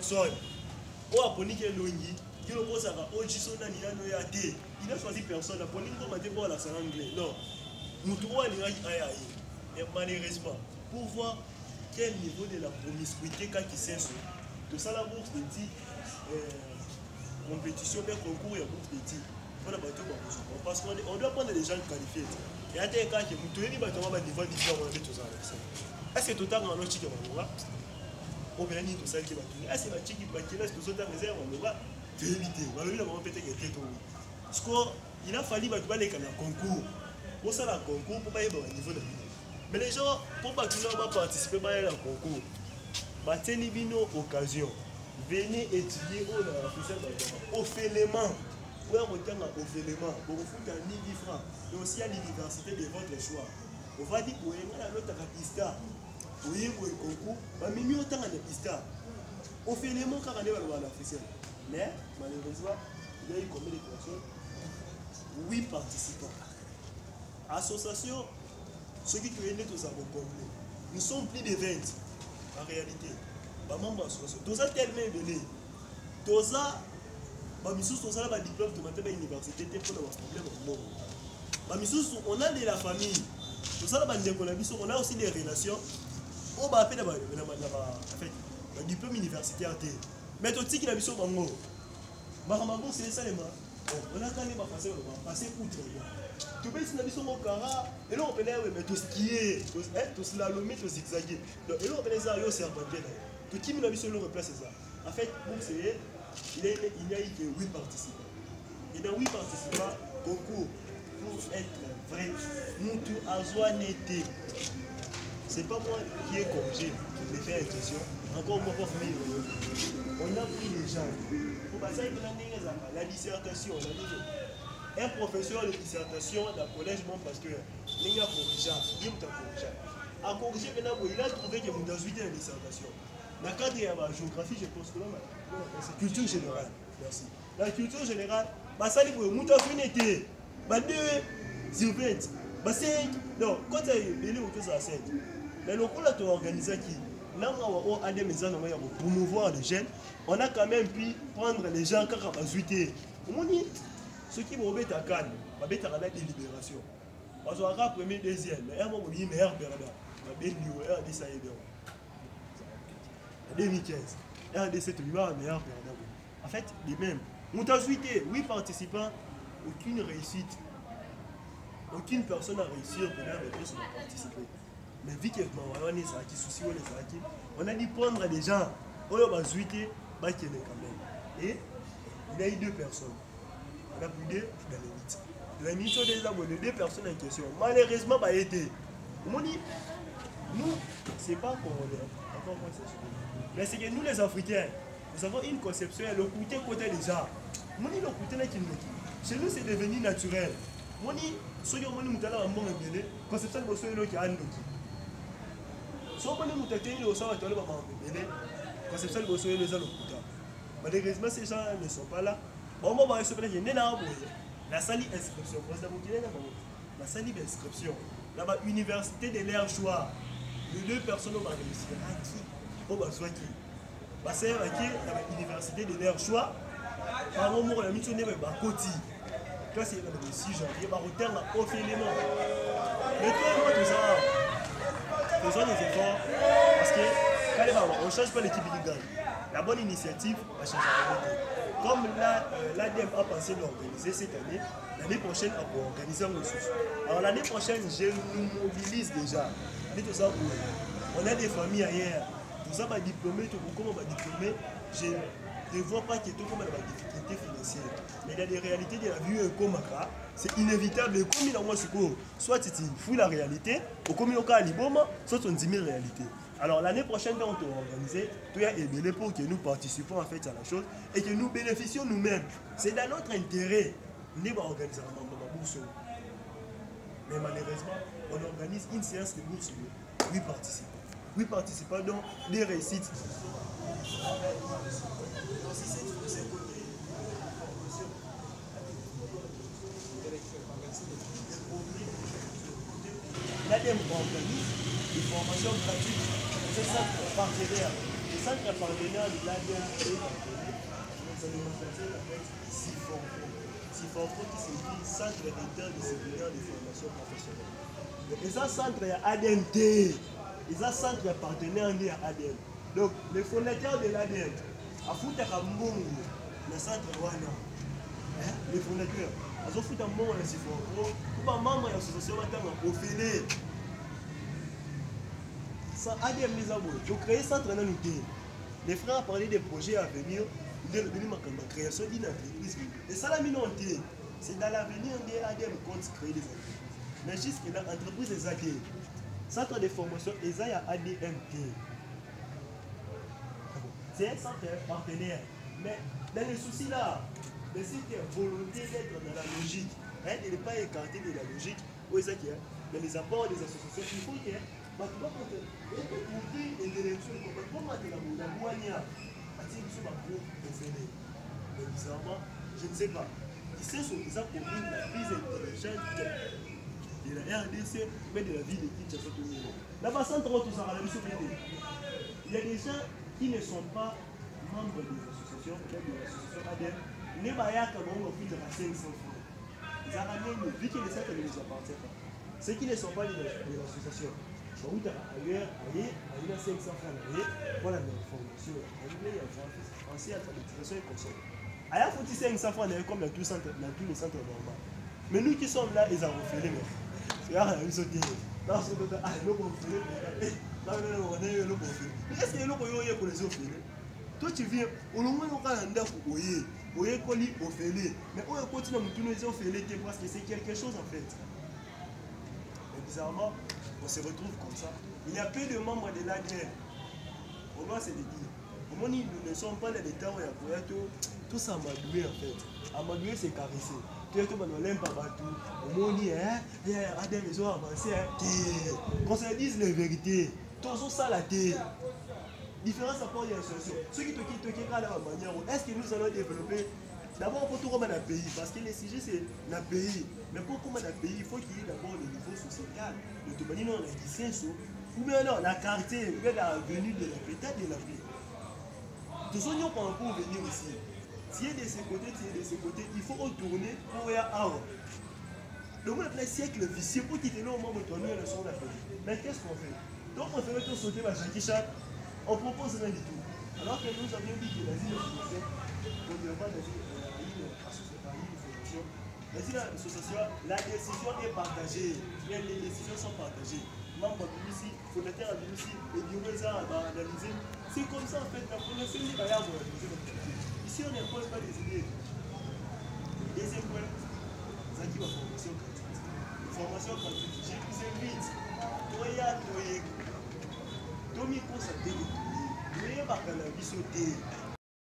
personne. Oh, Aponi qui est longi, qui est au Sara, oh, Jisona, il a choisi personne. Aponi qui m'a dit pour l'accent anglais. Non. Nous trouvons et malheureusement, pour voir quel niveau de la promiscuité quand il s'est de ça la bourse de dit compétition, mais concours et bourse de dit. Parce qu'on doit prendre des gens qualifiés. Et à tel cas que vous tenez pas de niveau différent de tous ça. Est-ce que tout le temps on a chic au bien tout ça qui va tourner. Est-ce que la chic qui va tirer tout ça dans les airs on va éviter. On va lui avoir peut-être quelque chose. Parce qu'il a fallu aller dans le concours. Pour ça le concours pour pas y avoir un niveau de vie. Mais les gens pour pas qu'ils n'ont pas participé à un concours. Tenez bien occasion. Venez étudier au Félément. Pour un retour au Félément, pour vous faire un 10 francs, et aussi à l'université de votre choix. On va dire que vous avez un autre pista, vous avez un concours, mais mieux autant de pista. Au Félément, car on est à l'officiel. Mais malheureusement, il y a eu combien de personnes? 8 participants. Association, ceux qui connaissent tout ça vont complet. Nous sommes plus de 20 en réalité. Membres association. Tout ça tellement donné. Tout ça. On a diplôme de l'université pour problème. On a de la famille. On a aussi des relations. On va faire un diplôme universitaire. Mais tout ce qui est mission, c'est ça. On a quand même passé outre. Tu peux essayer de au cara et là on peut tout ce qui est tout slalomé, tout zigzagué. Et là on peut les avoir au serpentier. Tout qui m'a mis sur le replace ça. En fait, pour c'est il y a eu que 8 participants. Et dans 8 participants, concours pour être vrai, nous tous à Zouanété. C'est pas moi qui ai corrigé, qui l'ai fait une question. Encore moi pour famille. On a pris les gens. Pour passer la dissertation, un professeur de dissertation dans le collège mon pasteur, il a corrigé, il a corrigé. À corriger, il a trouvé que vous avez 8 ans de dissertation. Dans le cadre de la géographie, je pense que c'est culture générale. Merci. La culture générale, ça dit que nous avons une été. Non, quand tu as eu autour de la scène, mais le coup là, tu as organisé qui pour promouvoir les jeunes, on a quand même pu prendre les gens qui ont 8 ans. Ceux qui vont mettre à Cannes, on va mettre à la délibération. On sera premier, deuxième, mais un moment, il y a meilleur Bernard. On va mettre RD ça y est bien. 2015, RD7, il y a un meilleur Bernard. En fait, les mêmes. On a 8 participants, aucune réussite. Aucune personne n'a réussi à venir avec eux pour participer. Mais vu que on a dit prendre des gens, on a 8 quand même. Et il y a eu 2 personnes. On a pris 2 dans les 8. La mission des hommes, les 2 personnes en question. Malheureusement, bah, été. On dit, nous, c'est pas congolais. Mais c'est que nous, les Africains, nous avons une conception, le côté des gens. On dit le côté là qui nous. Chez nous, c'est devenu naturel. On dit, ceux qui ont dit que nous avons un conception de ceux qui ont un si on peut nous tâter au sol, conception de ceux qui ont malheureusement, ces gens ne sont pas là. Bon, on va se faire la salle inscription. La salle d'inscription. Là-bas, université de l'air choix. Les 2 personnes vont réussir. À qui? On va soit qui? C'est à l'université de l'air choix. Par moment, la mission est à Côti. Là, c'est le 6 janvier. On va retourner au Félément. Mais toi, tout ça, faisons des efforts. Parce que quand on ne change pas l'équipe qui gagne. La bonne initiative va changer la vérité. Comme l'ADM a pensé d'organiser cette année, l'année prochaine, on va organiser une ressource. Alors l'année prochaine, je nous mobilise déjà. On a des familles ailleurs. Tout ça va diplômer, tout comment on va diplômer. Je ne vois pas qu'il y ait tout comme des difficultés financières. Mais il y a des réalités de la vie comme ça. C'est inévitable. Et comme il y a moins soit tu fouilles la réalité, ou comme il y a un soit on dit la réalité. Alors l'année prochaine, quand on va organiser, tout est ébélé pour que nous participons en fait à la chose et que nous bénéficions nous-mêmes. C'est dans notre intérêt. Nous allons organiser un bourse. Mais malheureusement, on organise une séance de bourse de 8 participants. 8 participants dont les réussites. L'ADEME organise des formations gratuites. C'est ça partenaire. centre partenaire de l'ADN est ça démonstration en fait SIFORPRO qui signifie Centre interdisciplinaire de formation professionnelle. Et ça centre à ADNT, et ça centre partenaire à ADN. Donc les fondateurs de l'ADN, à Foutaka Mbongo, le centre Wana, les fondateurs, à Foutaka Mbongo, le SIFORPRO, ou pas membre de l'association au Fédé. Ça ADN les abonnés. Donc créer centre dans l'unité. Les frères ont parlé des projets à venir, de la création d'une entreprise. Et ça, la minorité, c'est dans l'avenir des ADM compte créer des entreprises. Mais jusque-là, l'entreprise est ADM. Centre de formation, et ça, il y a ADMT. C'est un centre partenaire. Mais dans les soucis là, mais si tu as volonté d'être dans la logique, hein, il n'est pas écarté de la logique, où est-ce qu'il y a dans les apports des associations, il faut qu'il y ait. Mais bizarrement, je ne sais pas. C'est sur les communes la plus intelligente de la RDC, mais de la ville de Kinshasa. Là-bas, sans trop tout ça, il y a des gens qui ne sont pas membres des associations, de l'association ADN, mais il y a quand même plus de 500 francs. Ils ont vu que les centres ne nous appartiennent pas. Ceux qui ne sont pas de l'association, ailleurs, il y a 500 francs, voilà l'information. Il y a français, alphabétisation et consomme. Il y a 500 francs comme dans tous les centres normaux. Mais nous qui sommes là, ils ont refait. C'est là, ils ont dit, non, c'est tout à l'heure, non, mais est-ce que les gens pour les offrir? Toi, tu viens, au moins, on a un daf pour oyer colis au fêlé. Mais on continue à nous tourner au fêlé parce que c'est quelque chose en fait. Mais bizarrement, on se retrouve comme ça. Il y a peu de membres de l'ADN. Au moins, c'est de dire. Au moins, nous ne sommes pas dans les temps où il y a tout ça amadoué en fait. Amadoué, c'est caressé. Tout le monde n'aime pas tout. Au moins, il y a ADN, ils ont avancé. Qu'on se dise la vérité. Tout ça, la terre. Différence à part l'association. Ceux qui te quittent à la manière, est-ce que nous allons développer? D'abord, pour tout comme un pays, parce que les sujets, c'est un pays. Mais pour comme un pays, il faut qu'il y ait d'abord le niveau social. Le Toubani, on a dit c'est ça. Ou bien non, la quartier, ou bien la venue de la peut-être de la vie. Tous ceux qui ont pour venir ici, si de ce côté, il faut retourner pour y avoir. Donc, on a un siècle vicieux pour quitter le moment où on est le son de la pays. Mais qu'est-ce qu'on fait? Donc, on fait tout sauter ma Jackie-Chan. On propose rien du tout. Alors que nous avions dit que l'asile est français, on ne devrait pas l'association, la décision est partagée. Les décisions sont partagées. Membres de l'UCI, fondateurs de l'UCI, les bureaux sont analysés. C'est comme ça en fait. La fondation est pas ici, on n'impose pas des idées. Deuxième point, ça qui va formation gratuite. Formation gratuite. Je vous invite. Toya. Domi pour sa télé, il y a un cannabis au thé.